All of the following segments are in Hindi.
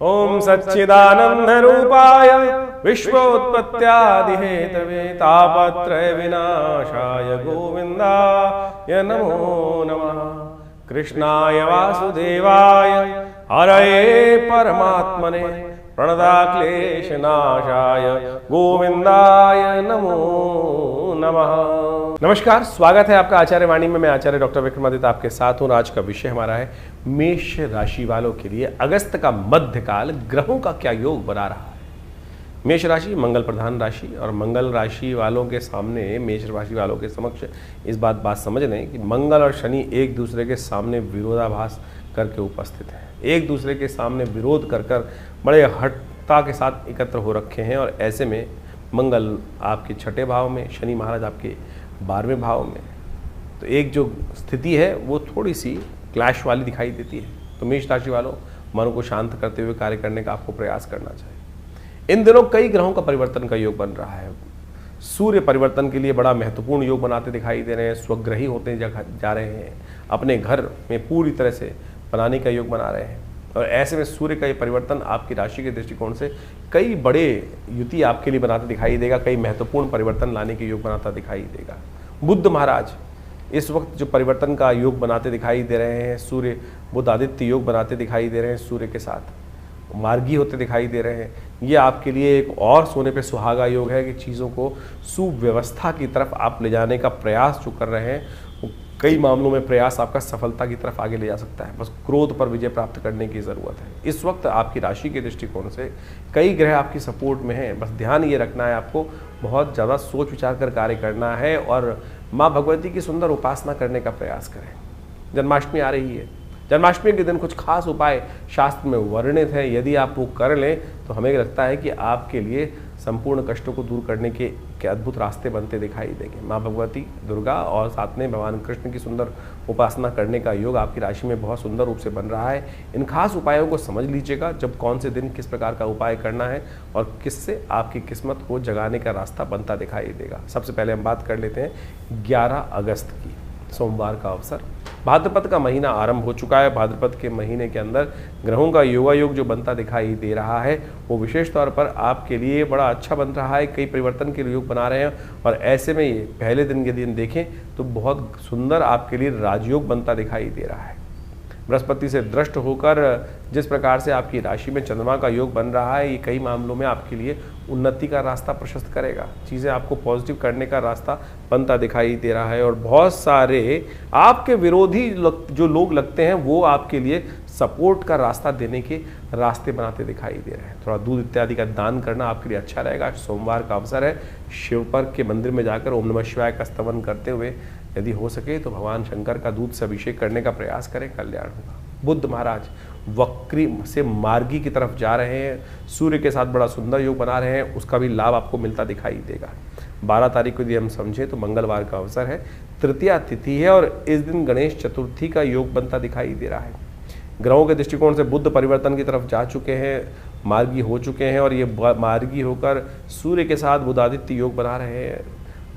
ओम सच्चिदानंद रूपाय विश्वोत्पत्त्यादि हेतवे तापत्रय विनाशाय गोविंदाय नमो नमः। कृष्णाय वासुदेवाय हरये परमात्मने प्रणताक्लेशनाशाय गोविंदाय नमो नमः। नमस्कार, स्वागत है आपका आचार्य वाणी में। मैं आचार्य डॉक्टर विक्रमादित्य आपके साथ हूँ। आज का विषय हमारा है मेष राशि वालों के लिए अगस्त का मध्यकाल ग्रहों का क्या योग बना रहा है। मेष राशि मंगल प्रधान राशि और मंगल राशि वालों के सामने, मेष राशि वालों के समक्ष इस बात समझ लें कि मंगल और शनि एक दूसरे के सामने विरोधाभास करके उपस्थित हैं। एक दूसरे के सामने विरोध कर बड़े हठता के साथ एकत्र हो रखे हैं और ऐसे में मंगल आपके छठे भाव में, शनि महाराज आपके 12वें भाव में, तो एक जो स्थिति है वो थोड़ी सी क्लैश वाली दिखाई देती है। तो मेष राशि वालों, मन को शांत करते हुए कार्य करने का आपको प्रयास करना चाहिए। इन दिनों कई ग्रहों का परिवर्तन का योग बन रहा है। सूर्य परिवर्तन के लिए बड़ा महत्वपूर्ण योग बनाते दिखाई दे रहे हैं, स्वग्रही होते जा रहे हैं, अपने घर में पूरी तरह से बनाने का योग बना रहे हैं। और ऐसे में सूर्य का ये परिवर्तन आपकी राशि के दृष्टिकोण से कई बड़े युति आपके लिए बनाते दिखाई देगा, कई महत्वपूर्ण परिवर्तन लाने के योग बनाता दिखाई देगा। बुध महाराज इस वक्त जो परिवर्तन का योग बनाते दिखाई दे रहे हैं, सूर्य बुध आदित्य योग बनाते दिखाई दे रहे हैं, सूर्य के साथ मार्गी होते दिखाई दे रहे हैं। ये आपके लिए एक और सोने पे सुहागा योग है कि चीज़ों को सुव्यवस्था की तरफ आप ले जाने का प्रयास जो कर रहे हैं, कई मामलों में प्रयास आपका सफलता की तरफ आगे ले जा सकता है। बस क्रोध पर विजय प्राप्त करने की ज़रूरत है। इस वक्त आपकी राशि के दृष्टिकोण से कई ग्रह आपकी सपोर्ट में हैं। बस ध्यान ये रखना है, आपको बहुत ज़्यादा सोच विचार कर कार्य करना है और माँ भगवती की सुंदर उपासना करने का प्रयास करें। जन्माष्टमी आ रही है, जन्माष्टमी के दिन कुछ खास उपाय शास्त्र में वर्णित हैं। यदि आप वो कर लें तो हमें लगता है कि आपके लिए संपूर्ण कष्टों को दूर करने के अद्भुत रास्ते बनते दिखाई देंगे। माँ भगवती दुर्गा और साथ में भगवान कृष्ण की सुंदर उपासना करने का योग आपकी राशि में बहुत सुंदर रूप से बन रहा है। इन खास उपायों को समझ लीजिएगा, जब कौन से दिन किस प्रकार का उपाय करना है और किससे आपकी किस्मत को जगाने का रास्ता बनता दिखाई देगा। सबसे पहले हम बात कर लेते हैं 11 अगस्त की, सोमवार का अवसर। भाद्रपद का महीना आरंभ हो चुका है। भाद्रपद के महीने के अंदर ग्रहों का योगायोग जो बनता दिखाई दे रहा है वो विशेष तौर पर आपके लिए बड़ा अच्छा बन रहा है। कई परिवर्तन के योग बना रहे हैं और ऐसे में ये पहले दिन के दिन देखें तो बहुत सुंदर आपके लिए राजयोग बनता दिखाई दे रहा है। बृहस्पति से दृष्ट होकर जिस प्रकार से आपकी राशि में चंद्रमा का योग बन रहा है, ये कई मामलों में आपके लिए उन्नति का रास्ता प्रशस्त करेगा। चीज़ें आपको पॉजिटिव करने का रास्ता बनता दिखाई दे रहा है और बहुत सारे आपके विरोधी जो लोग लगते हैं वो आपके लिए सपोर्ट का रास्ता देने के रास्ते बनाते दिखाई दे रहे हैं। थोड़ा दूध इत्यादि का दान करना आपके लिए अच्छा रहेगा। सोमवार का अवसर है, शिव पर के मंदिर में जाकर ओम नमः शिवाय का स्तवन करते हुए यदि हो सके तो भगवान शंकर का दूध से अभिषेक करने का प्रयास करें, कल्याण होगा। बुध महाराज वक्री से मार्गी की तरफ जा रहे हैं, सूर्य के साथ बड़ा सुंदर योग बना रहे हैं, उसका भी लाभ आपको मिलता दिखाई देगा। 12 तारीख को यदि हम समझें तो मंगलवार का अवसर है, तृतीया तिथि है और इस दिन गणेश चतुर्थी का योग बनता दिखाई दे रहा है। ग्रहों के दृष्टिकोण से बुध परिवर्तन की तरफ जा चुके हैं, मार्गी हो चुके हैं और ये मार्गी होकर सूर्य के साथ बुध आदित्य योग बना रहे हैं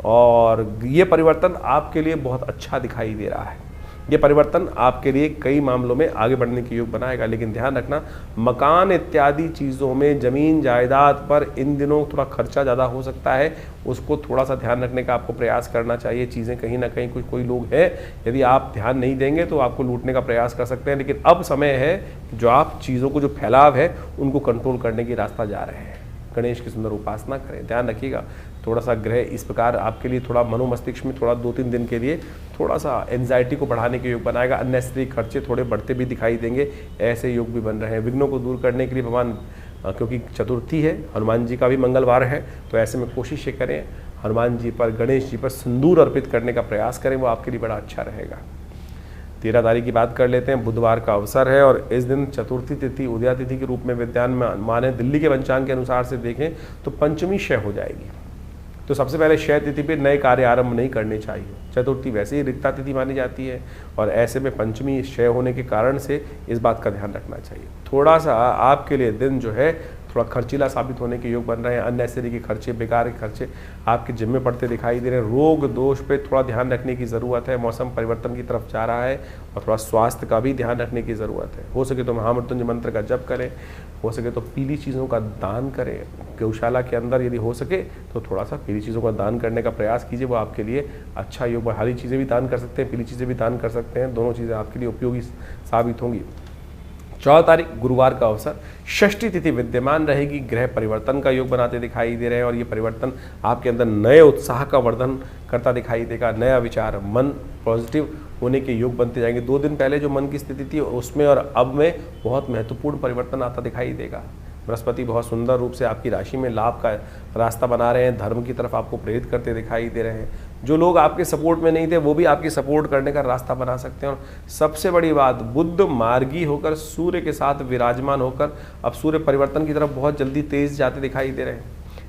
और ये परिवर्तन आपके लिए बहुत अच्छा दिखाई दे रहा है। ये परिवर्तन आपके लिए कई मामलों में आगे बढ़ने के योग बनाएगा, लेकिन ध्यान रखना मकान इत्यादि चीज़ों में, ज़मीन जायदाद पर इन दिनों थोड़ा खर्चा ज़्यादा हो सकता है, उसको थोड़ा सा ध्यान रखने का आपको प्रयास करना चाहिए। चीज़ें कहीं ना कहीं कोई लोग हैं, यदि आप ध्यान नहीं देंगे तो आपको लूटने का प्रयास कर सकते हैं। लेकिन अब समय है जो आप चीज़ों को जो फैलाव है उनको कंट्रोल करने की रास्ता जा रहे हैं। गणेश की सुंदर उपासना करें। ध्यान रखिएगा, थोड़ा सा ग्रह इस प्रकार आपके लिए थोड़ा मनोमस्तिष्क में थोड़ा 2-3 दिन के लिए थोड़ा सा एंजाइटी को बढ़ाने के योग बनाएगा। अननेसेसरी खर्चे थोड़े बढ़ते भी दिखाई देंगे, ऐसे योग भी बन रहे हैं। विघ्नों को दूर करने के लिए भगवान, क्योंकि चतुर्थी है, हनुमान जी का भी मंगलवार है, तो ऐसे में कोशिश करें हनुमान जी पर, गणेश जी पर सिंदूर अर्पित करने का प्रयास करें, वो आपके लिए बड़ा अच्छा रहेगा। 13 तारीख की बात कर लेते हैं, बुधवार का अवसर है और इस दिन चतुर्थी तिथि उदया तिथि के रूप में विद्वान माने दिल्ली के पंचांग के अनुसार से देखें तो पंचमी क्षय हो जाएगी। तो सबसे पहले क्षय तिथि पे नए कार्य आरंभ नहीं करने चाहिए। चतुर्थी वैसे ही रिक्ता तिथि मानी जाती है और ऐसे में पंचमी क्षय होने के कारण से इस बात का ध्यान रखना चाहिए। थोड़ा सा आपके लिए दिन जो है थोड़ा खर्चीला साबित होने के योग बन रहे हैं। अननेसेसरी के खर्चे, बेकार के खर्चे आपके जिम्मे पड़ते दिखाई दे रहे हैं। रोग दोष पे थोड़ा ध्यान रखने की ज़रूरत है। मौसम परिवर्तन की तरफ जा रहा है और थोड़ा स्वास्थ्य का भी ध्यान रखने की ज़रूरत है। हो सके तो महामृत्युंजय मंत्र का जप करें, हो सके तो पीली चीज़ों का दान करें। गौशाला के अंदर यदि हो सके तो थोड़ा सा पीली चीज़ों का दान करने का प्रयास कीजिए, वो आपके लिए अच्छा योग। हरी चीज़ें भी दान कर सकते हैं, पीली चीज़ें भी दान कर सकते हैं, दोनों चीज़ें आपके लिए उपयोगी साबित होंगी। 14 तारीख गुरुवार का अवसर, षष्ठी तिथि विद्यमान रहेगी। ग्रह परिवर्तन का योग बनाते दिखाई दे रहे हैं और ये परिवर्तन आपके अंदर नए उत्साह का वर्धन करता दिखाई देगा। नया विचार, मन पॉजिटिव होने के योग बनते जाएंगे। 2 दिन पहले जो मन की स्थिति थी उसमें और अब में बहुत महत्वपूर्ण परिवर्तन आता दिखाई देगा। बृहस्पति बहुत सुंदर रूप से आपकी राशि में लाभ का रास्ता बना रहे हैं, धर्म की तरफ आपको प्रेरित करते दिखाई दे रहे हैं। जो लोग आपके सपोर्ट में नहीं थे वो भी आपकी सपोर्ट करने का रास्ता बना सकते हैं। और सबसे बड़ी बात, बुध मार्गी होकर सूर्य के साथ विराजमान होकर अब सूर्य परिवर्तन की तरफ बहुत जल्दी तेज जाते दिखाई दे रहे हैं।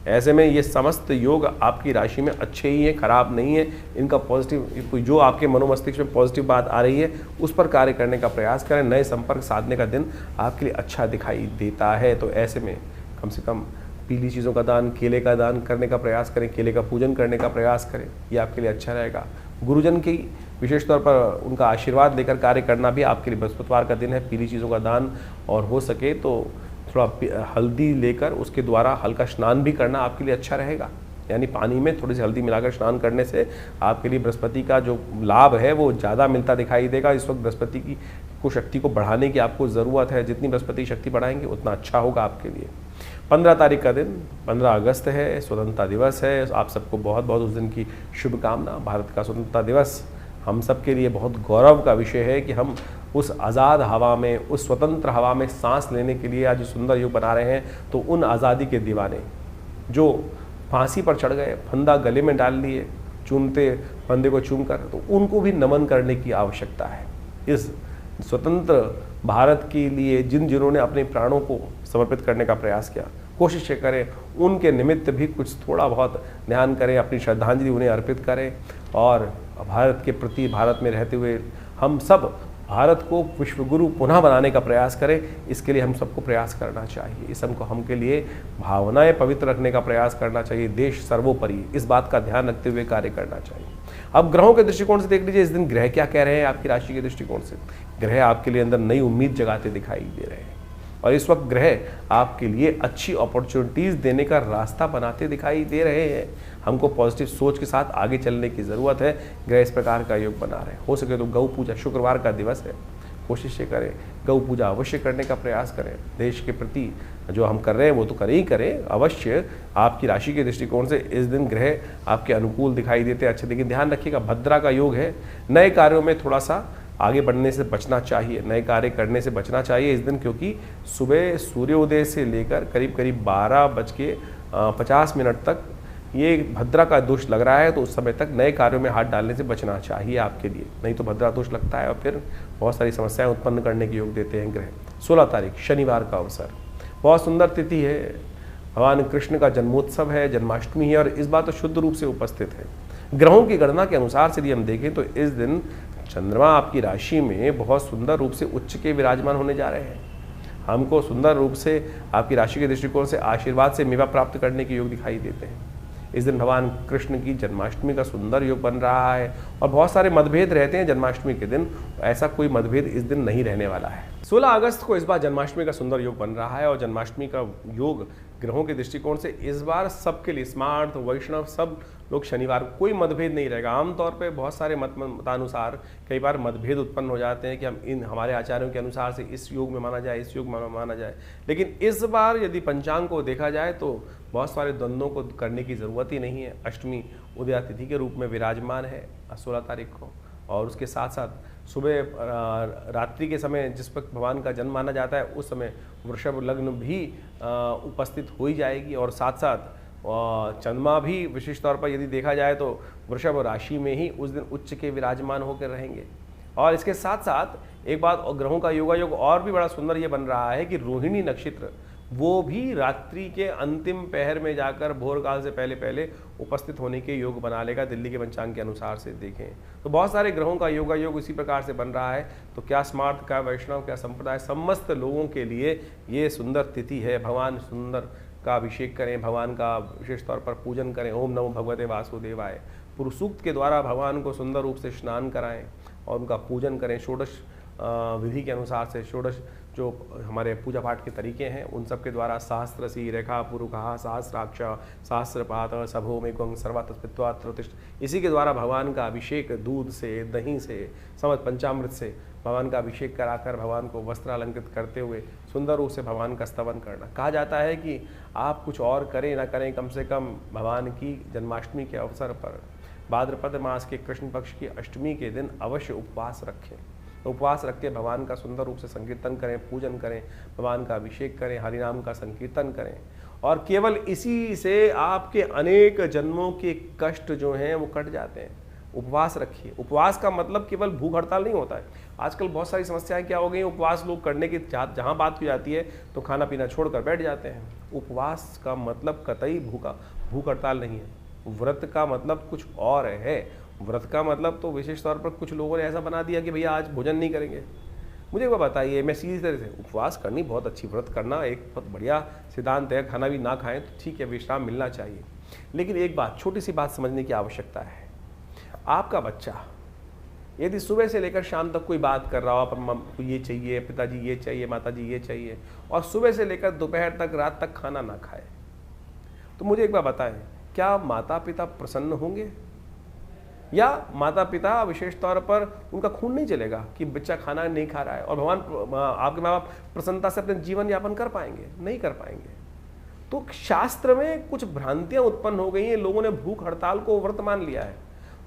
ऐसे में ये समस्त योग आपकी राशि में अच्छे ही हैं, खराब नहीं है। इनका पॉजिटिव, जो आपके मनोमस्तिष्क में पॉजिटिव बात आ रही है उस पर कार्य करने का प्रयास करें। नए संपर्क साधने का दिन आपके लिए अच्छा दिखाई देता है। तो ऐसे में कम से कम पीली चीज़ों का दान, केले का दान करने का प्रयास करें, केले का पूजन करने का प्रयास करें, ये आपके लिए अच्छा रहेगा। गुरुजन की विशेष तौर पर उनका आशीर्वाद लेकर कार्य करना भी आपके लिए बृहस्पतिवार का दिन है। पीली चीज़ों का दान और हो सके तो थोड़ा हल्दी लेकर उसके द्वारा हल्का स्नान भी करना आपके लिए अच्छा रहेगा। यानी पानी में थोड़ी सी हल्दी मिलाकर स्नान करने से आपके लिए बृहस्पति का जो लाभ है वो ज़्यादा मिलता दिखाई देगा। इस वक्त बृहस्पति की शक्ति को बढ़ाने की आपको ज़रूरत है। जितनी बृहस्पति शक्ति बढ़ाएंगे उतना अच्छा होगा आपके लिए। 15 तारीख का दिन 15 अगस्त है, स्वतंत्रता दिवस है। आप सबको बहुत बहुत उस दिन की शुभकामना। भारत का स्वतंत्रता दिवस हम सब के लिए बहुत गौरव का विषय है कि हम उस आज़ाद हवा में, उस स्वतंत्र हवा में सांस लेने के लिए आज सुंदर योग बना रहे हैं। तो उन आज़ादी के दीवाने जो फांसी पर चढ़ गए, फंदा गले में डाल लिए, चूमते फंदे को चूमकर, तो उनको भी नमन करने की आवश्यकता है। इस स्वतंत्र भारत के लिए जिन्होंने अपने प्राणों को समर्पित करने का प्रयास किया, कोशिश करें उनके निमित्त भी कुछ थोड़ा बहुत ध्यान करें, अपनी श्रद्धांजलि उन्हें अर्पित करें। और भारत के प्रति, भारत में रहते हुए हम सब भारत को विश्वगुरु पुनः बनाने का प्रयास करें। इसके लिए हम सबको प्रयास करना चाहिए। इस हमको हम के लिए भावनाएं पवित्र रखने का प्रयास करना चाहिए। देश सर्वोपरि, इस बात का ध्यान रखते हुए कार्य करना चाहिए। अब ग्रहों के दृष्टिकोण से देख लीजिए इस दिन ग्रह क्या कह रहे हैं आपकी राशि के दृष्टिकोण से। ग्रह आपके लिए अंदर नई उम्मीद जगाते दिखाई दे रहे हैं और इस वक्त ग्रह आपके लिए अच्छी अपॉर्चुनिटीज़ देने का रास्ता बनाते दिखाई दे रहे हैं। हमको पॉजिटिव सोच के साथ आगे चलने की ज़रूरत है। ग्रह इस प्रकार का योग बना रहे हैं। हो सके तो गौ पूजा, शुक्रवार का दिवस है, कोशिश करें गौ पूजा अवश्य करने का प्रयास करें। देश के प्रति जो हम कर रहे हैं वो तो करें ही करें अवश्य। आपकी राशि के दृष्टिकोण से इस दिन ग्रह आपके अनुकूल दिखाई देते हैं, अच्छे। लेकिन ध्यान रखिएगा भद्रा का योग है, नए कार्यों में थोड़ा सा आगे बढ़ने से बचना चाहिए, नए कार्य करने से बचना चाहिए इस दिन, क्योंकि सुबह सूर्योदय से लेकर करीब करीब 12:50 तक ये भद्रा का दोष लग रहा है। तो उस समय तक नए कार्यों में हाथ डालने से बचना चाहिए आपके लिए, नहीं तो भद्रा दोष लगता है और फिर बहुत सारी समस्याएं उत्पन्न करने के योग देते हैं ग्रह। 16 तारीख शनिवार का अवसर, बहुत सुंदर तिथि है, भगवान कृष्ण का जन्मोत्सव है, जन्माष्टमी है और इस बार तो शुद्ध रूप से उपस्थित है। ग्रहों की गणना के अनुसार से यदि हम देखें तो इस दिन चंद्रमा आपकी राशि में बहुत सुंदर रूप से उच्च के विराजमान होने जा रहे हैं। हमको सुंदर रूप से आपकी राशि के दृष्टिकोण से आशीर्वाद से मेवा प्राप्त करने के योग दिखाई देते हैं। इस दिन भगवान कृष्ण की जन्माष्टमी का सुंदर योग बन रहा है और बहुत सारे मतभेद रहते हैं जन्माष्टमी के दिन, ऐसा कोई मतभेद इस दिन नहीं रहने वाला है। 16 अगस्त को इस बार जन्माष्टमी का सुंदर योग बन रहा है और जन्माष्टमी का योग ग्रहों के दृष्टिकोण से इस बार सबके लिए, स्मार्ट वैष्णव सब लोग शनिवार को कोई मतभेद नहीं रहेगा। आमतौर पे बहुत सारे मतानुसार कई बार मतभेद उत्पन्न हो जाते हैं कि हम हमारे आचार्यों के अनुसार से इस योग में माना जाए, इस योग में माना जाए। लेकिन इस बार यदि पंचांग को देखा जाए तो बहुत सारे द्वंद्वों को करने की ज़रूरत ही नहीं है। अष्टमी उदया तिथि के रूप में विराजमान है 16 तारीख को और उसके साथ साथ सुबह रात्रि के समय जिस वक्त भगवान का जन्म माना जाता है उस समय वृषभ लग्न भी उपस्थित हो ही जाएगी और साथ साथ चंद्रमा भी विशेष तौर पर यदि देखा जाए तो वृषभ राशि में ही उस दिन उच्च के विराजमान होकर रहेंगे। और इसके साथ साथ एक बात, ग्रहों का योगायोग और भी बड़ा सुंदर ये बन रहा है कि रोहिणी नक्षत्र वो भी रात्रि के अंतिम पहर में जाकर भोर काल से पहले पहले उपस्थित होने के योग बना लेगा, दिल्ली के पंचांग के अनुसार से देखें तो बहुत सारे ग्रहों का योगा योग इसी प्रकार से बन रहा है। तो क्या स्मार्थ, क्या वैष्णव, क्या संप्रदाय, समस्त लोगों के लिए ये सुंदर तिथि है। भगवान सुंदर का अभिषेक करें, भगवान का विशेष तौर पर पूजन करें। ओम नमो भगवते वासुदेवाय पुरुष सूक्त के द्वारा भगवान को सुंदर रूप से स्नान कराएं और उनका पूजन करें। षोडश विधि के अनुसार से षोडश जो हमारे पूजा पाठ के तरीके हैं उन सब के द्वारा सहस्रसी रेखा पुरुखा सहस्राक्ष सहस्रपात सभो में गंग सर्वात्मत्वात्रोतिष्ठ, इसी के द्वारा भगवान का अभिषेक दूध से, दही से, समस्त पंचामृत से भगवान का अभिषेक कराकर भगवान को वस्त्र अलंकृत करते हुए सुंदर रूप से भगवान का स्तवन करना। कहा जाता है कि आप कुछ और करें ना करें, कम से कम भगवान की जन्माष्टमी के अवसर पर भाद्रपद मास के कृष्ण पक्ष की अष्टमी के दिन अवश्य उपवास रखें। तो उपवास रख के भगवान का सुंदर रूप से संकीर्तन करें, पूजन करें, भगवान का अभिषेक करें, हरिनाम का संकीर्तन करें और केवल इसी से आपके अनेक जन्मों के कष्ट जो हैं वो कट जाते हैं। उपवास रखिए। उपवास का मतलब केवल भूख हड़ताल नहीं होता है। आजकल बहुत सारी समस्याएं क्या हो गई, उपवास लोग करने की जहाँ बात की जाती है तो खाना पीना छोड़कर बैठ जाते हैं। उपवास का मतलब कतई भूख हड़ताल नहीं है। व्रत का मतलब कुछ और है। व्रत का मतलब तो विशेष तौर पर कुछ लोगों ने ऐसा बना दिया कि भैया आज भोजन नहीं करेंगे। मुझे वो बताइए, मैं सीधी तरह से उपवास करनी बहुत अच्छी, व्रत करना एक बहुत बढ़िया सिद्धांत है। खाना भी ना खाएं तो ठीक है, विश्राम मिलना चाहिए। लेकिन एक बात, छोटी सी बात समझने की आवश्यकता है। आपका बच्चा यदि सुबह से लेकर शाम तक कोई बात कर रहा हो, आप ये चाहिए, पिताजी ये चाहिए, माताजी ये चाहिए, और सुबह से लेकर दोपहर तक, रात तक खाना ना खाए, तो मुझे एक बात बताएं, क्या माता पिता प्रसन्न होंगे? या माता पिता विशेष तौर पर उनका खून नहीं चलेगा कि बच्चा खाना नहीं खा रहा है, और भगवान आपके माँ बाप प्रसन्नता से अपने जीवन यापन कर पाएंगे? नहीं कर पाएंगे। तो शास्त्र में कुछ भ्रांतियां उत्पन्न हो गई हैं। लोगों ने भूख हड़ताल को व्रत मान लिया है।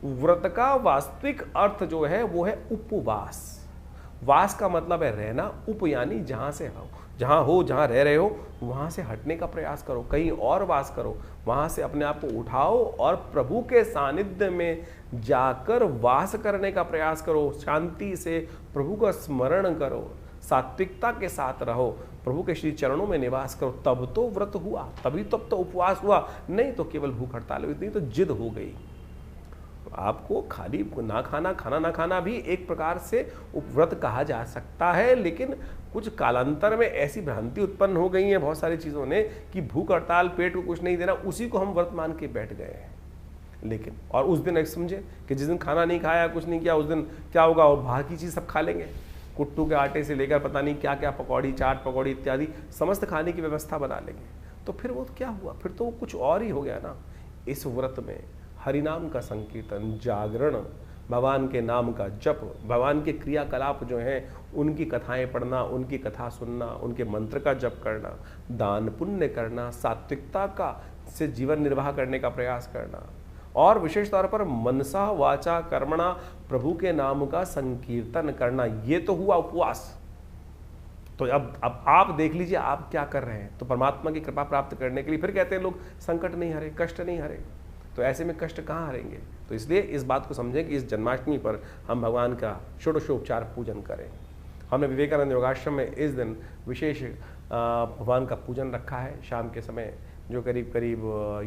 व्रत का वास्तविक अर्थ जो है वो है उपवास। वास का मतलब है रहना, उप यानी जहां से हो, जहां रह रहे हो वहां से हटने का प्रयास करो, कहीं और वास करो, वहां से अपने आप को उठाओ और प्रभु के सानिध्य में जाकर वास करने का प्रयास करो। शांति से प्रभु का स्मरण करो, सात्विकता के साथ रहो, प्रभु के श्री चरणों में निवास करो, तब तो व्रत हुआ, तभी तब तो उपवास हुआ। नहीं तो केवल भूख हड़ताल हुई, नहीं तो जिद हो गई। आपको खाली ना खाना, खाना ना खाना भी एक प्रकार से उपव्रत कहा जा सकता है। लेकिन कुछ कालांतर में ऐसी भ्रांति उत्पन्न हो गई है बहुत सारी चीज़ों ने कि भूख हड़ताल, पेट को कुछ नहीं देना, उसी को हम व्रत मान के बैठ गए हैं। लेकिन और उस दिन एक समझे कि जिस दिन खाना नहीं खाया, कुछ नहीं किया, उस दिन क्या होगा, और बाहर की चीज़ सब खा लेंगे। कुट्टू के आटे से लेकर पता नहीं क्या क्या, पकौड़ी, चाट पकौड़ी इत्यादि समस्त खाने की व्यवस्था बना लेंगे। तो फिर वो क्या हुआ, फिर तो कुछ और ही हो गया ना। इस व्रत में हरिनाम का संकीर्तन, जागरण, भगवान के नाम का जप, भगवान के क्रियाकलाप जो हैं उनकी कथाएं पढ़ना, उनकी कथा सुनना, उनके मंत्र का जप करना, दान पुण्य करना, सात्विकता का से जीवन निर्वाह करने का प्रयास करना, और विशेष तौर पर मनसा वाचा कर्मणा प्रभु के नाम का संकीर्तन करना, ये तो हुआ उपवास। तो अब आप देख लीजिए आप क्या कर रहे हैं। तो परमात्मा की कृपा प्राप्त करने के लिए फिर कहते हैं लोग संकट नहीं हरे, कष्ट नहीं हरे। तो ऐसे में कष्ट कहाँ हरेंगे? तो इसलिए इस बात को समझें कि इस जन्माष्टमी पर हम भगवान का षोडशोपचार पूजन करें। हमने विवेकानंद योगाश्रम में इस दिन विशेष भगवान का पूजन रखा है शाम के समय, जो करीब करीब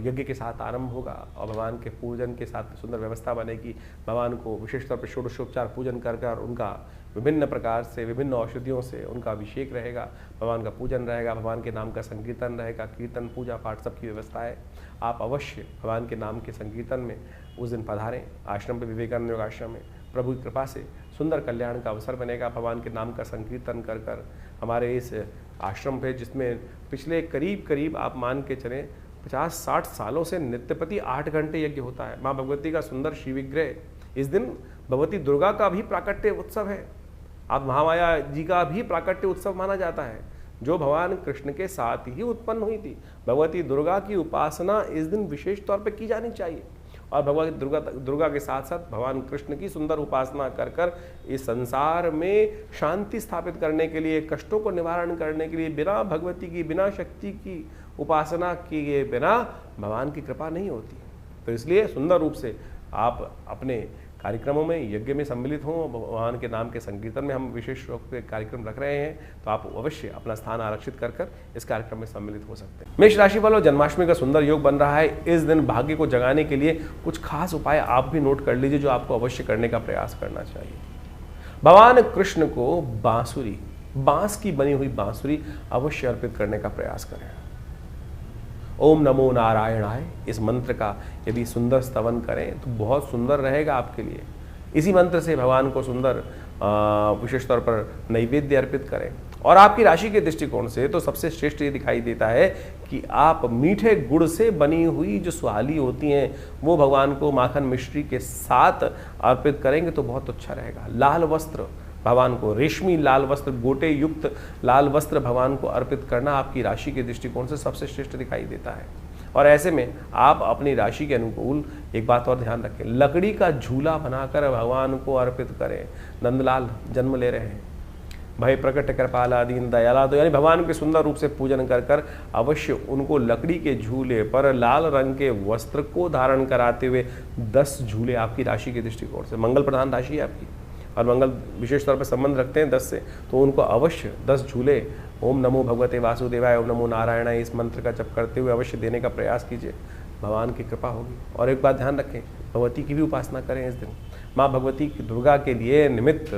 यज्ञ के साथ आरंभ होगा और भगवान के पूजन के साथ सुंदर व्यवस्था बनेगी। भगवान को विशेष तौर पर षोडशोपचार पूजन कर उनका विभिन्न प्रकार से, विभिन्न औषधियों से उनका अभिषेक रहेगा, भगवान का पूजन रहेगा, भगवान के नाम का संकीर्तन रहेगा, कीर्तन पूजा पाठ सबकी व्यवस्था है। आप अवश्य भगवान के नाम के संकीर्तन में उस दिन पधारें आश्रम पे, विवेकानंद योग आश्रम में। प्रभु की कृपा से सुंदर कल्याण का अवसर बनेगा। भगवान के नाम का संकीर्तन कर हमारे इस आश्रम पे, जिसमें पिछले करीब आप मान के चलें 50-60 सालों से नित्यपति 8 घंटे यज्ञ होता है। माँ भगवती का सुंदर श्री विग्रह, इस दिन भगवती दुर्गा का भी प्राकट्य उत्सव है, आप महामाया जी का भी प्राकट्य उत्सव माना जाता है, जो भगवान कृष्ण के साथ ही उत्पन्न हुई थी। भगवती दुर्गा की उपासना इस दिन विशेष तौर पर की जानी चाहिए, और भगवती दुर्गा के साथ साथ भगवान कृष्ण की सुंदर उपासना कर इस संसार में शांति स्थापित करने के लिए, कष्टों को निवारण करने के लिए, बिना भगवती की, बिना शक्ति की उपासना किए बिना भगवान की कृपा नहीं होती। तो इसलिए सुंदर रूप से आप अपने कार्यक्रमों में, यज्ञ में सम्मिलित हों, भगवान के नाम के संकीर्तन में हम विशेष रूप से कार्यक्रम रख रहे हैं, तो आप अवश्य अपना स्थान आरक्षित कर इस कार्यक्रम में सम्मिलित हो सकते हैं। मेष राशि वालों, जन्माष्टमी का सुंदर योग बन रहा है। इस दिन भाग्य को जगाने के लिए कुछ खास उपाय आप भी नोट कर लीजिए, जो आपको अवश्य करने का प्रयास करना चाहिए। भगवान कृष्ण को बांसुरी, बांस की बनी हुई बांसुरी अवश्य अर्पित करने का प्रयास करें। ओम नमो नारायणाय, इस मंत्र का यदि सुंदर स्तवन करें तो बहुत सुंदर रहेगा आपके लिए। इसी मंत्र से भगवान को सुंदर विशेष तौर पर नैवेद्य अर्पित करें। और आपकी राशि के दृष्टिकोण से तो सबसे श्रेष्ठ ये दिखाई देता है कि आप मीठे गुड़ से बनी हुई जो सुहाली होती हैं वो भगवान को माखन मिश्री के साथ अर्पित करेंगे तो बहुत अच्छा रहेगा। लाल वस्त्र भगवान को, रेशमी लाल वस्त्र, गोटे युक्त लाल वस्त्र भगवान को अर्पित करना आपकी राशि के दृष्टिकोण से सबसे श्रेष्ठ दिखाई देता है। और ऐसे में आप अपनी राशि के अनुकूल एक बात और ध्यान रखें, लकड़ी का झूला बनाकर भगवान को अर्पित करें। नंदलाल जन्म ले रहे हैं, भय प्रकट कृपाला दीन दयाला, तो यानी भगवान के सुंदर रूप से पूजन कर अवश्य उनको लकड़ी के झूले पर लाल रंग के वस्त्र को धारण कराते हुए 10 झूले आपकी राशि के दृष्टिकोण से, मंगल प्रधान राशि है आपकी और मंगल विशेष तौर पर संबंध रखते हैं 10 से, तो उनको अवश्य 10 झूले ओम नमो भगवते वासुदेवाय, ओम नमो नारायणाय इस मंत्र का जप करते हुए अवश्य देने का प्रयास कीजिए। भगवान की कृपा होगी। और एक बात ध्यान रखें, भगवती की भी उपासना करें इस दिन। माँ भगवती दुर्गा के लिए निमित्त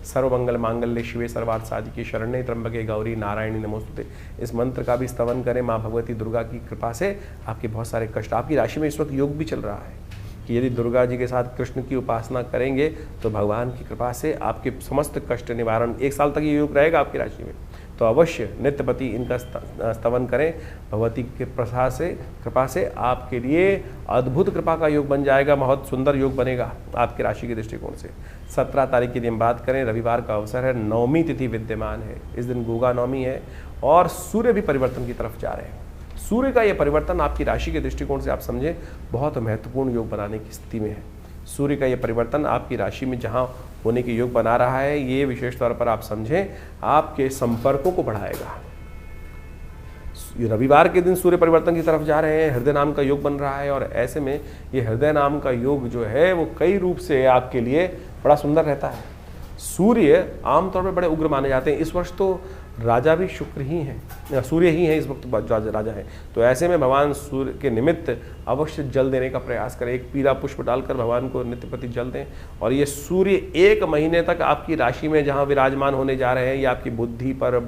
सर्वमंगल मांगल्य शिवे सर्वार्थ साधिके शरण्ये त्र्यंबके गौरी नारायणी नमोस्तुते इस मंत्र का भी स्तवन करें। माँ भगवती दुर्गा की कृपा से आपके बहुत सारे कष्ट, आपकी राशि में इस वक्त योग भी चल रहा है कि यदि दुर्गा जी के साथ कृष्ण की उपासना करेंगे तो भगवान की कृपा से आपके समस्त कष्ट निवारण, 1 साल तक ये योग रहेगा आपकी राशि में, तो अवश्य नित्यपति इनका स्तवन करें। भगवती के प्रसाद से, कृपा से आपके लिए अद्भुत कृपा का योग बन जाएगा, बहुत सुंदर योग बनेगा आपकी राशि के दृष्टिकोण से। 17 तारीख की हम बात करें, रविवार का अवसर है, नवमी तिथि विद्यमान है, इस दिन गोगा नवमी है और सूर्य भी परिवर्तन की तरफ जा रहे हैं। सूर्य का यह परिवर्तन आपकी राशि के दृष्टिकोण से आप समझें बहुत महत्वपूर्ण योग बनाने की स्थिति में है। सूर्य का यह परिवर्तन आपकी राशि में जहां होने के योग बना रहा है, ये विशेष तौर पर आप समझें आपके संपर्कों को बढ़ाएगा। रविवार के दिन सूर्य परिवर्तन की तरफ जा रहे हैं, हृदय नाम का योग बन रहा है और ऐसे में ये हृदय नाम का योग जो है वो कई रूप से आपके लिए बड़ा सुंदर रहता है। सूर्य आमतौर पर बड़े उग्र माने जाते हैं, इस वर्ष तो राजा भी शुक्र ही हैं, सूर्य ही हैं इस वक्त राजा हैं, तो ऐसे में भगवान सूर्य के निमित्त अवश्य जल देने का प्रयास करें। एक पीला पुष्प डालकर भगवान को नित्यप्रति जल दें। और ये सूर्य 1 महीने तक आपकी राशि में जहाँ विराजमान होने जा रहे हैं, ये आपकी बुद्धि पर,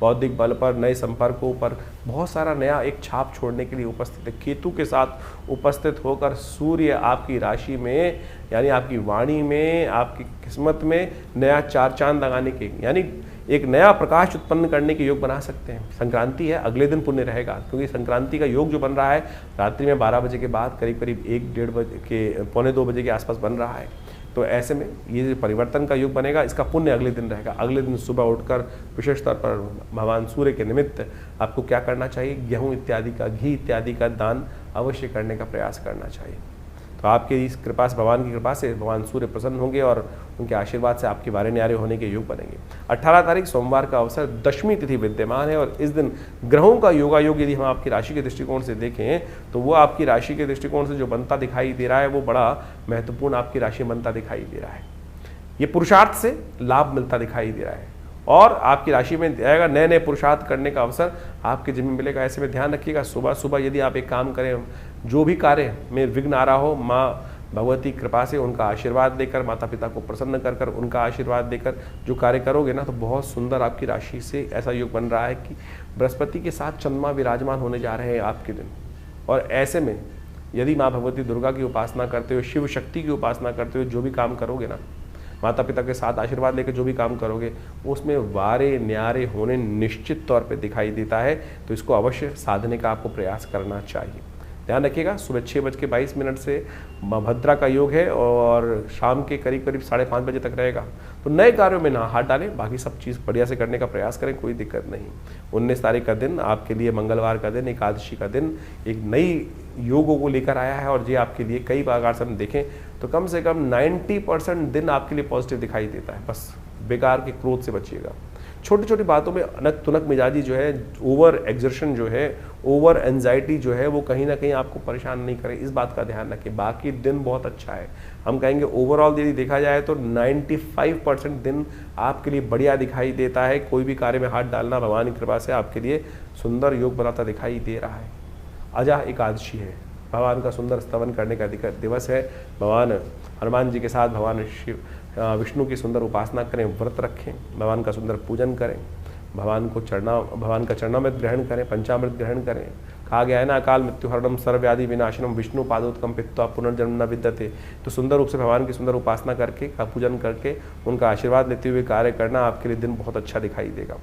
बौद्धिक बल पर, नए संपर्कों पर बहुत सारा नया एक छाप छोड़ने के लिए उपस्थित है। केतु के साथ उपस्थित होकर सूर्य आपकी राशि में यानी आपकी वाणी में, आपकी किस्मत में नया 4 चांद लगाने के, यानी एक नया प्रकाश उत्पन्न करने के योग बना सकते हैं। संक्रांति है, अगले दिन पुण्य रहेगा, क्योंकि संक्रांति का योग जो बन रहा है रात्रि में 12 बजे के बाद करीब 1-1:30 बजे के, 1:45-2 बजे के आसपास बन रहा है। तो ऐसे में ये परिवर्तन का योग बनेगा, इसका पुण्य अगले दिन रहेगा। अगले दिन सुबह उठकर विशेष तौर पर भगवान सूर्य के निमित्त आपको क्या करना चाहिए, गेहूँ इत्यादि का, घी इत्यादि का दान अवश्य करने का प्रयास करना चाहिए। तो आपके इस कृपा से, भगवान की कृपा से भगवान सूर्य प्रसन्न होंगे और उनके आशीर्वाद से आपके बारे न्यारे होने के योग बनेंगे। 18 तारीख सोमवार का अवसर, दशमी तिथि विद्यमान है और इस दिन ग्रहों का योगा योग यदि हम आपकी राशि के दृष्टिकोण से देखें तो वो आपकी राशि के दृष्टिकोण से जो बनता दिखाई दे रहा है वो बड़ा महत्वपूर्ण आपकी राशि बनता दिखाई दे रहा है। ये पुरुषार्थ से लाभ मिलता दिखाई दे रहा है और आपकी राशि में आएगा नए नए पुरुषार्थ करने का अवसर आपके जिम्मे मिलेगा। ऐसे में ध्यान रखिएगा, सुबह सुबह यदि आप एक काम करें, जो भी कार्य में विघ्न आ रहा हो, माँ भगवती कृपा से उनका आशीर्वाद देकर, माता पिता को प्रसन्न कर कर उनका आशीर्वाद देकर जो कार्य करोगे ना, तो बहुत सुंदर आपकी राशि से ऐसा योग बन रहा है कि बृहस्पति के साथ चंद्रमा विराजमान होने जा रहे हैं आपके दिन। और ऐसे में यदि माँ भगवती दुर्गा की उपासना करते हुए, शिव शक्ति की उपासना करते हुए जो भी काम करोगे ना, माता पिता के साथ आशीर्वाद लेकर जो भी काम करोगे उसमें वारे न्यारे होने निश्चित तौर पे दिखाई देता है। तो इसको अवश्य साधने का आपको प्रयास करना चाहिए। ध्यान रखिएगा, सुबह 6:22 से भद्रा का योग है और शाम के करीब 5:30 बजे तक रहेगा। तो नए कार्यों में ना हाथ डालें, बाकी सब चीज़ बढ़िया से करने का प्रयास करें, कोई दिक्कत नहीं। 19 तारीख का दिन आपके लिए मंगलवार का दिन, एकादशी का दिन एक नई योगों को लेकर आया है और ये आपके लिए कई बार से हम देखें तो कम से कम 90% दिन आपके लिए पॉजिटिव दिखाई देता है। बस बेकार के क्रोध से बचिएगा। छोटी छोटी बातों में अनक तुनक मिजाजी जो है, ओवर एग्जर्शन जो है, ओवर एंजाइटी जो है, वो कहीं ना कहीं आपको परेशान नहीं करे, इस बात का ध्यान रखें। बाकी दिन बहुत अच्छा है, हम कहेंगे ओवरऑल यदि देखा जाए तो 95% दिन आपके लिए बढ़िया दिखाई देता है। कोई भी कार्य में हाथ डालना भगवान की कृपा से आपके लिए सुंदर योग बनाता दिखाई दे रहा है। अजा एकादशी है, भगवान का सुंदर स्तवन करने का दिवस है। भगवान हनुमान जी के साथ भगवान शिव विष्णु की सुंदर उपासना करें, व्रत रखें, भगवान का सुंदर पूजन करें, भगवान का चरणामृत ग्रहण करें, पंचामृत ग्रहण करें। कहा गया है ना, अकाल मृत्यु हरणम सर्वव्याधि विनाशनम विष्णु पादोत्कम पित्वा पुनर्जन्म न विद्यते। तो सुंदर रूप से भगवान की सुंदर उपासना करके, का पूजन करके, उनका आशीर्वाद लेते हुए कार्य करना आपके लिए दिन बहुत अच्छा दिखाई देगा।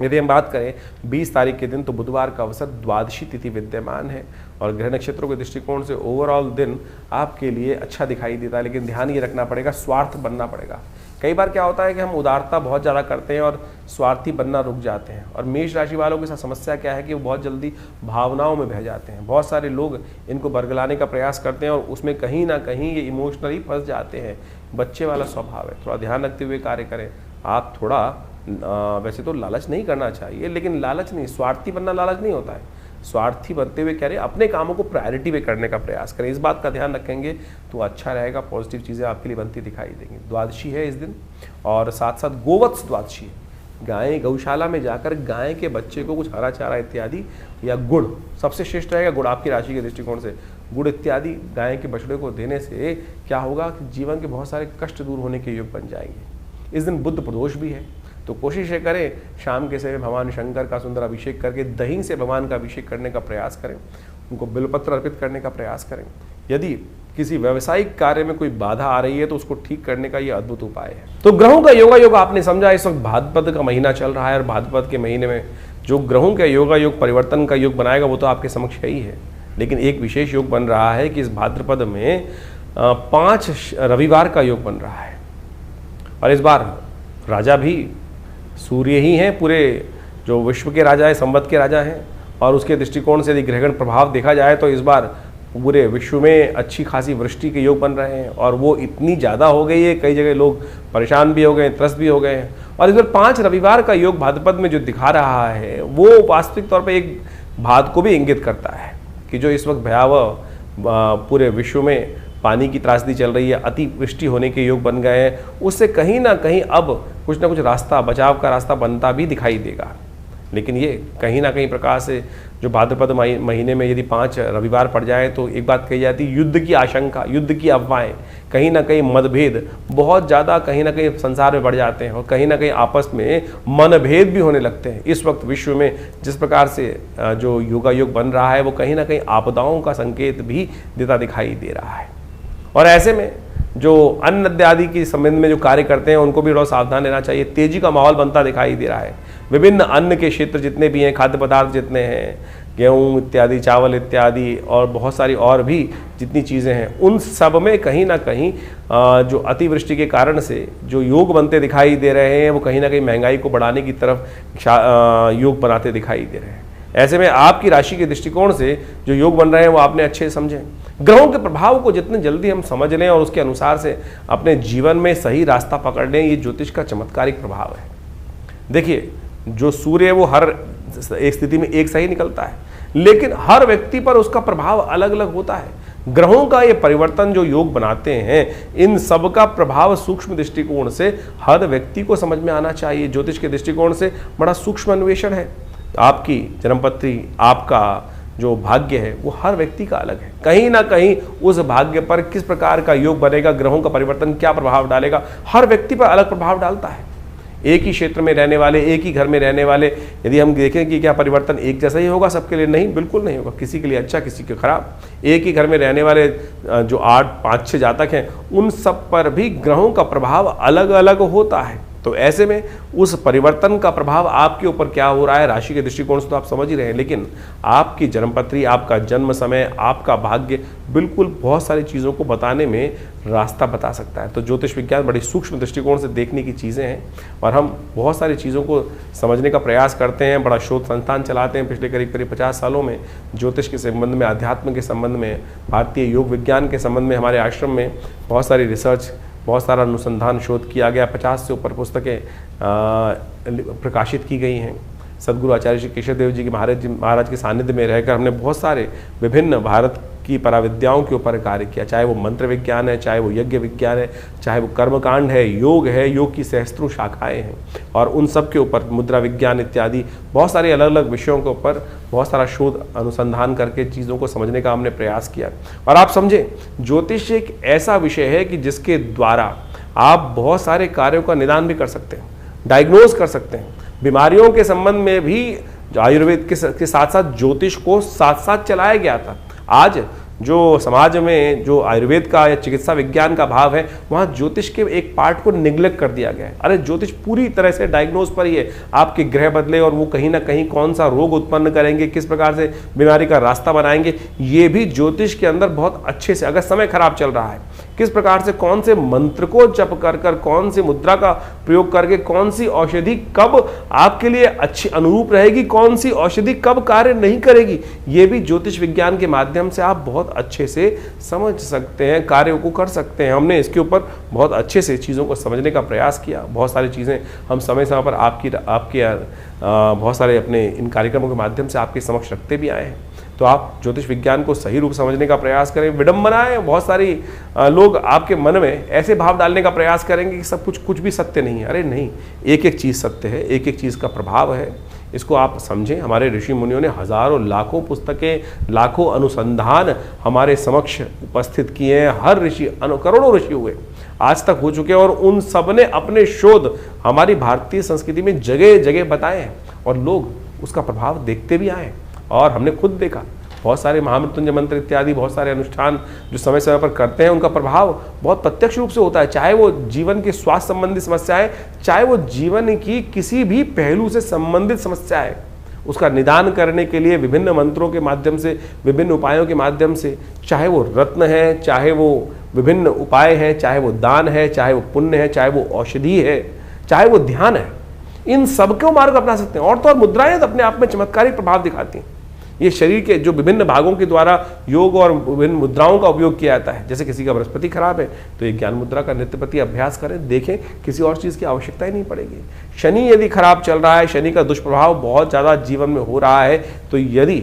यदि हम बात करें 20 तारीख के दिन, तो बुधवार का अवसर द्वादशी तिथि विद्यमान है और ग्रह नक्षत्रों के दृष्टिकोण से ओवरऑल दिन आपके लिए अच्छा दिखाई देता है। लेकिन ध्यान ये रखना पड़ेगा, स्वार्थ बनना पड़ेगा। कई बार क्या होता है कि हम उदारता बहुत ज़्यादा करते हैं और स्वार्थी बनना रुक जाते हैं। और मेष राशि वालों के साथ समस्या क्या है कि वो बहुत जल्दी भावनाओं में बह जाते हैं। बहुत सारे लोग इनको बरगलाने का प्रयास करते हैं और उसमें कहीं ना कहीं ये इमोशनली फंस जाते हैं। बच्चे वाला स्वभाव है, थोड़ा ध्यान रखते हुए कार्य करें। आप थोड़ा वैसे तो लालच नहीं करना चाहिए, लेकिन लालच नहीं, स्वार्थी बनना लालच नहीं होता है। स्वार्थी बनते हुए कह रहे अपने कामों को प्रायोरिटी पे करने का प्रयास करें। इस बात का ध्यान रखेंगे तो अच्छा रहेगा, पॉजिटिव चीज़ें आपके लिए बनती दिखाई देंगी। द्वादशी है इस दिन और साथ साथ गोवत्स द्वादशी है। गाय गौशाला में जाकर गाय के बच्चे को कुछ हरा चारा इत्यादि या गुड़, सबसे श्रेष्ठ रहेगा गुड़ आपकी राशि के दृष्टिकोण से। गुड़ इत्यादि गाय के बछड़े को देने से क्या होगा कि जीवन के बहुत सारे कष्ट दूर होने के योग बन जाएंगे। इस दिन बुध प्रदोष भी है, तो कोशिश ये करें शाम के समय भगवान शंकर का सुंदर अभिषेक करके दही से भगवान का अभिषेक करने का प्रयास करें, उनको बिलपत्र अर्पित करने का प्रयास करें। यदि किसी व्यवसायिक कार्य में कोई बाधा आ रही है तो उसको ठीक करने का ये अद्भुत उपाय है। तो ग्रहों का योगा योग आपने समझा। इस वक्त भाद्रपद का महीना चल रहा है और भाद्रपद के महीने में जो ग्रहों का योगा योग परिवर्तन का योग बनाएगा वो तो आपके समक्ष ही है। लेकिन एक विशेष योग बन रहा है कि इस भाद्रपद में 5 रविवार का योग बन रहा है और इस बार राजा भी सूर्य ही हैं, पूरे जो विश्व के राजा है, संवत के राजा हैं। और उसके दृष्टिकोण से यदि ग्रहण प्रभाव देखा जाए तो इस बार पूरे विश्व में अच्छी खासी वृष्टि के योग बन रहे हैं और वो इतनी ज़्यादा हो गई है, कई जगह लोग परेशान भी हो गए, त्रस्त भी हो गए हैं। और इस बार 5 रविवार का योग भाद्रपद में जो दिखा रहा है वो वास्तविक तौर पर एक बात को भी इंगित करता है कि जो इस वक्त भयावह पूरे विश्व में पानी की त्रासदी चल रही है, अतिवृष्टि होने के योग बन गए हैं, उससे कहीं ना कहीं अब कुछ ना कुछ रास्ता, बचाव का रास्ता बनता भी दिखाई देगा। लेकिन ये कहीं ना कहीं प्रकार से जो भाद्रपद महीने में यदि 5 रविवार पड़ जाए तो एक बात कही जाती है, युद्ध की आशंका, युद्ध की अफवाहें, कहीं ना कहीं मतभेद बहुत ज़्यादा कहीं ना कहीं संसार में बढ़ जाते हैं और कहीं ना कहीं आपस में मनभेद भी होने लगते हैं। इस वक्त विश्व में जिस प्रकार से जो योगा योग बन रहा है वो कहीं ना कहीं आपदाओं का संकेत भी देता दिखाई दे रहा है। और ऐसे में जो अन्न इत्यादि के संबंध में जो कार्य करते हैं उनको भी थोड़ा सावधान रहना चाहिए। तेजी का माहौल बनता दिखाई दे रहा है। विभिन्न अन्न के क्षेत्र जितने भी हैं, खाद्य पदार्थ जितने हैं, गेहूँ इत्यादि, चावल इत्यादि और बहुत सारी और भी जितनी चीज़ें हैं, उन सब में कहीं ना कहीं जो अतिवृष्टि के कारण से जो योग बनते दिखाई दे रहे हैं वो कहीं ना कहीं महंगाई को बढ़ाने की तरफ योग बनाते दिखाई दे रहे हैं। ऐसे में आपकी राशि के दृष्टिकोण से जो योग बन रहे हैं वो आपने अच्छे समझें। ग्रहों के प्रभाव को जितने जल्दी हम समझ लें और उसके अनुसार से अपने जीवन में सही रास्ता पकड़ लें, ये ज्योतिष का चमत्कारिक प्रभाव है। देखिए, जो सूर्य है वो हर एक स्थिति में एक सही निकलता है, लेकिन हर व्यक्ति पर उसका प्रभाव अलग अलग होता है। ग्रहों का ये परिवर्तन जो योग बनाते हैं, इन सब का प्रभाव सूक्ष्म दृष्टिकोण से हर व्यक्ति को समझ में आना चाहिए। ज्योतिष के दृष्टिकोण से बड़ा सूक्ष्म अन्वेषण है। आपकी जन्मपत्री, आपका जो भाग्य है वो हर व्यक्ति का अलग है। कहीं ना कहीं उस भाग्य पर किस प्रकार का योग बनेगा, ग्रहों का परिवर्तन क्या प्रभाव डालेगा, हर व्यक्ति पर अलग प्रभाव डालता है। एक ही क्षेत्र में रहने वाले, एक ही घर में रहने वाले, यदि हम देखें कि क्या परिवर्तन एक जैसा ही होगा सबके लिए? नहीं, बिल्कुल नहीं होगा। किसी के लिए अच्छा, किसी के खराब। एक ही घर में रहने वाले जो 8, 5, 6 जातक हैं, उन सब पर भी ग्रहों का प्रभाव अलग अलग होता है। तो ऐसे में उस परिवर्तन का प्रभाव आपके ऊपर क्या हो रहा है, राशि के दृष्टिकोण से तो आप समझ ही रहे हैं, लेकिन आपकी जन्मपत्री, आपका जन्म समय, आपका भाग्य बिल्कुल बहुत सारी चीज़ों को बताने में रास्ता बता सकता है। तो ज्योतिष विज्ञान बड़ी सूक्ष्म दृष्टिकोण से देखने की चीज़ें हैं और हम बहुत सारी चीज़ों को समझने का प्रयास करते हैं। बड़ा शोध संस्थान चलाते हैं पिछले करीब 50 सालों में। ज्योतिष के संबंध में, अध्यात्म के संबंध में, भारतीय योग विज्ञान के संबंध में हमारे आश्रम में बहुत सारी रिसर्च बहुत सारा अनुसंधान शोध किया गया, 50 से ऊपर पुस्तकें प्रकाशित की गई हैं। सदगुरु आचार्य श्री केशव देव जी के महाराज के सानिध्य में रहकर हमने बहुत सारे विभिन्न भारत की पराविद्याओं के ऊपर कार्य किया, चाहे वो मंत्र विज्ञान है, चाहे वो यज्ञ विज्ञान है, चाहे वो कर्मकांड है, योग की सहस्त्रों शाखाएं हैं, और उन सब के ऊपर मुद्रा विज्ञान इत्यादि बहुत सारे अलग अलग विषयों के ऊपर बहुत सारा शोध अनुसंधान करके चीज़ों को समझने का हमने प्रयास किया। और आप समझें, ज्योतिष एक ऐसा विषय है कि जिसके द्वारा आप बहुत सारे कार्यों का निदान भी कर सकते हैं, डायग्नोज कर सकते हैं। बीमारियों के संबंध में भी आयुर्वेद के साथ साथ ज्योतिष को साथ साथ चलाया गया था। आज जो समाज में जो आयुर्वेद का या चिकित्सा विज्ञान का भाव है, वहाँ ज्योतिष के एक पार्ट को निग्लेक्ट कर दिया गया है। अरे ज्योतिष पूरी तरह से डायग्नोज पर ही है, आपके ग्रह बदले और वो कहीं ना कहीं कौन सा रोग उत्पन्न करेंगे, किस प्रकार से बीमारी का रास्ता बनाएंगे, ये भी ज्योतिष के अंदर बहुत अच्छे से, अगर समय खराब चल रहा है, किस प्रकार से कौन से मंत्र को जप कर कर, कौन सी मुद्रा का प्रयोग करके, कौन सी औषधि कब आपके लिए अच्छी अनुरूप रहेगी, कौन सी औषधि कब कार्य नहीं करेगी, ये भी ज्योतिष विज्ञान के माध्यम से आप बहुत अच्छे से समझ सकते हैं, कार्यों को कर सकते हैं। हमने इसके ऊपर बहुत अच्छे से चीज़ों को समझने का प्रयास किया। बहुत सारी चीज़ें हम समय समय पर आपके बहुत सारे अपने इन कार्यक्रमों के माध्यम से आपके समक्ष रखते भी आए हैं। तो आप ज्योतिष विज्ञान को सही रूप समझने का प्रयास करें। विडंबनाएं, बहुत सारी लोग आपके मन में ऐसे भाव डालने का प्रयास करेंगे कि सब कुछ भी सत्य नहीं है। अरे नहीं, एक एक चीज़ सत्य है, एक एक चीज़ का प्रभाव है, इसको आप समझें। हमारे ऋषि मुनियों ने हजारों लाखों पुस्तकें, लाखों अनुसंधान हमारे समक्ष उपस्थित किए हैं। हर ऋषि, करोड़ों ऋषि हुए आज तक हो चुके हैं, और उन सब ने अपने शोध हमारी भारतीय संस्कृति में जगह जगह बताए हैं, और लोग उसका प्रभाव देखते भी आए। और हमने खुद देखा, बहुत सारे महामृत्युंजय मंत्र इत्यादि बहुत सारे अनुष्ठान जो समय समय पर करते हैं, उनका प्रभाव बहुत प्रत्यक्ष रूप से होता है। चाहे वो जीवन के स्वास्थ्य संबंधी समस्याएं, चाहे वो जीवन की किसी भी पहलू से संबंधित समस्याएं, उसका निदान करने के लिए विभिन्न मंत्रों के माध्यम से, विभिन्न उपायों के माध्यम से, चाहे वो रत्न है, चाहे वो विभिन्न उपाय हैं, चाहे वो दान है, चाहे वो पुण्य है, चाहे वो औषधि है, चाहे वो ध्यान है, इन सबको मार्ग अपना सकते हैं। और तो और मुद्राएं तो अपने आप में चमत्कारिक प्रभाव दिखाती हैं। ये शरीर के जो विभिन्न भागों के द्वारा योग और विभिन्न मुद्राओं का उपयोग किया जाता है। जैसे किसी का बृहस्पति खराब है तो ये ज्ञान मुद्रा का नित्यप्रति अभ्यास करें, देखें, किसी और चीज़ की आवश्यकता ही नहीं पड़ेगी। शनि यदि खराब चल रहा है, शनि का दुष्प्रभाव बहुत ज़्यादा जीवन में हो रहा है, तो यदि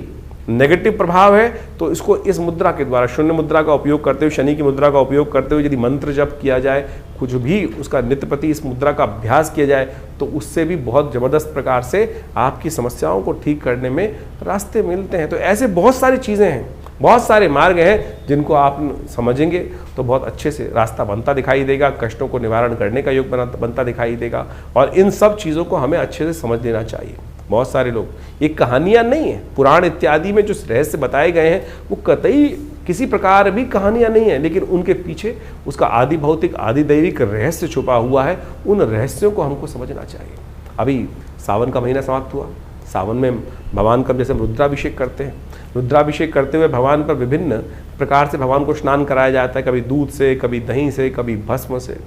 नेगेटिव प्रभाव है तो इसको इस मुद्रा के द्वारा, शून्य मुद्रा का उपयोग करते हुए, शनि की मुद्रा का उपयोग करते हुए यदि मंत्र जप किया जाए, कुछ भी उसका नित्य प्रति इस मुद्रा का अभ्यास किया जाए, तो उससे भी बहुत ज़बरदस्त प्रकार से आपकी समस्याओं को ठीक करने में रास्ते मिलते हैं। तो ऐसे बहुत सारी चीज़ें हैं, बहुत सारे मार्ग हैं जिनको आप समझेंगे तो बहुत अच्छे से रास्ता बनता दिखाई देगा, कष्टों को निवारण करने का योग बनता दिखाई देगा। और इन सब चीज़ों को हमें अच्छे से समझ लेना चाहिए। बहुत सारे लोग, ये कहानियाँ नहीं है, पुराण इत्यादि में जो रहस्य बताए गए हैं वो कतई किसी प्रकार भी कहानियाँ नहीं है, लेकिन उनके पीछे उसका आदि भौतिक आदि दैविक रहस्य छुपा हुआ है। उन रहस्यों को हमको समझना चाहिए। अभी सावन का महीना समाप्त हुआ, सावन में भगवान का जैसे रुद्राभिषेक करते हैं, रुद्राभिषेक करते हुए भगवान पर विभिन्न प्रकार से भगवान को स्नान कराया जाता है, कभी दूध से, कभी दही से, कभी भस्म से।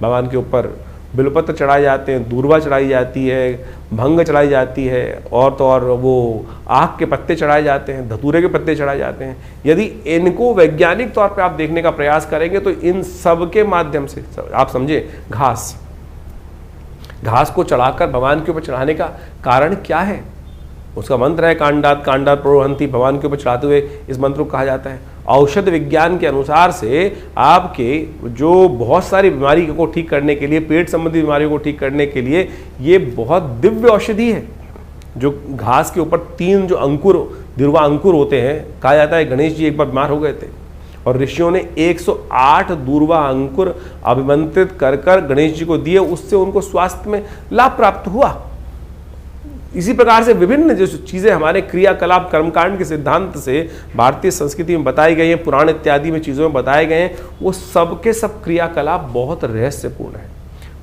भगवान के ऊपर बिलपत्र चढ़ाए जाते हैं, दूर्वा चढ़ाई जाती है, भंग चढ़ाई जाती है, और तो और वो आक के पत्ते चढ़ाए जाते हैं, धतूरे के पत्ते चढ़ाए जाते हैं। यदि इनको वैज्ञानिक तौर पे आप देखने का प्रयास करेंगे तो इन सब के माध्यम से आप समझे, घास को चढ़ाकर भगवान के ऊपर चढ़ाने का कारण क्या है? उसका मंत्र है कांडात कांडात प्रोहंती। भगवान के ऊपर चढ़ाते हुए इस मंत्र को कहा जाता है। औषध विज्ञान के अनुसार से आपके जो बहुत सारी बीमारी को ठीक करने के लिए, पेट संबंधी बीमारियों को ठीक करने के लिए ये बहुत दिव्य औषधि है। जो घास के ऊपर 3 जो अंकुर, दिरवा अंकुर होते हैं, कहा जाता है गणेश जी एक बार बीमार हो गए थे और ऋषियों ने 108 दूर्वा अंकुर अभिमंत्रित कर कर गणेश जी को दिए, उससे उनको स्वास्थ्य में लाभ प्राप्त हुआ। इसी प्रकार से विभिन्न जो चीज़ें हमारे क्रियाकलाप कर्मकांड के सिद्धांत से भारतीय संस्कृति में बताई गई हैं, पुराण इत्यादि में चीज़ों में बताए गए हैं, वो सब के सब क्रियाकलाप बहुत रहस्यपूर्ण है,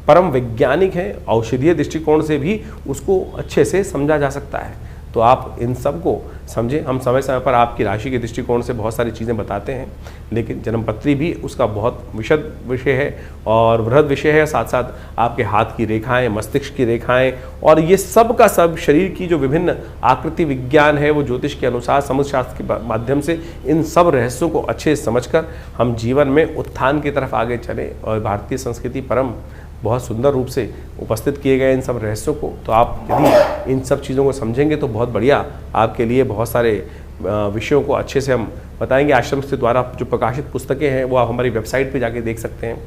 परम वैज्ञानिक है। औषधीय दृष्टिकोण से भी उसको अच्छे से समझा जा सकता है। तो तो आप इन सब को समझें। हम समय समय पर आपकी राशि के दृष्टिकोण से बहुत सारी चीज़ें बताते हैं, लेकिन जन्मपत्री भी उसका बहुत विशद विषय है और वृहद विषय है। साथ साथ आपके हाथ की रेखाएं, मस्तिष्क की रेखाएं और ये सब का सब शरीर की जो विभिन्न आकृति विज्ञान है, वो ज्योतिष के अनुसार समुद्र शास्त्र के माध्यम से इन सब रहस्यों को अच्छे से समझकर हम जीवन में उत्थान की तरफ आगे चलें। और भारतीय संस्कृति परम बहुत सुंदर रूप से उपस्थित किए गए इन सब रहस्यों को, तो आप यदि इन सब चीज़ों को समझेंगे तो बहुत बढ़िया आपके लिए बहुत सारे विषयों को अच्छे से हम बताएंगे। आश्रम से द्वारा जो प्रकाशित पुस्तकें हैं वो आप हमारी वेबसाइट पे जाके देख सकते हैं।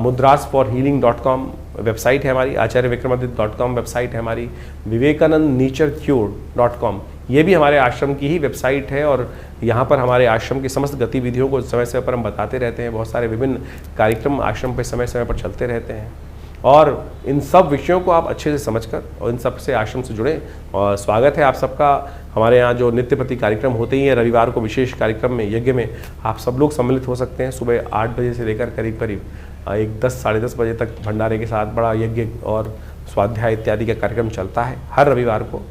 mudrasforhealing.com वेबसाइट है हमारी, acharyavickramaditya.com वेबसाइट है हमारी, vivekanandnaturecure.com ये भी हमारे आश्रम की ही वेबसाइट है और यहाँ पर हमारे आश्रम की समस्त गतिविधियों को समय समय पर हम बताते रहते हैं। बहुत सारे विभिन्न कार्यक्रम आश्रम पे समय समय पर चलते रहते हैं और इन सब विषयों को आप अच्छे से समझकर और इन सब से आश्रम से जुड़ें। और स्वागत है आप सबका हमारे यहाँ जो नित्य प्रति कार्यक्रम होते ही हैं। रविवार को विशेष कार्यक्रम में, यज्ञ में आप सब लोग सम्मिलित हो सकते हैं। सुबह 8 बजे से लेकर करीब करीब 10 साढ़े 10 बजे तक भंडारे के साथ बड़ा यज्ञ और स्वाध्याय इत्यादि का कार्यक्रम चलता है हर रविवार को।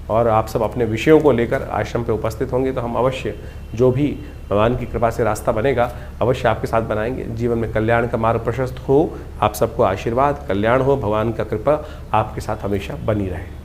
और आप सब अपने विषयों को लेकर आश्रम पे उपस्थित होंगे तो हम अवश्य जो भी भगवान की कृपा से रास्ता बनेगा अवश्य आपके साथ बनाएंगे। जीवन में कल्याण का मार्ग प्रशस्त हो, आप सबको आशीर्वाद, कल्याण हो, भगवान का कृपा आपके साथ हमेशा बनी रहे।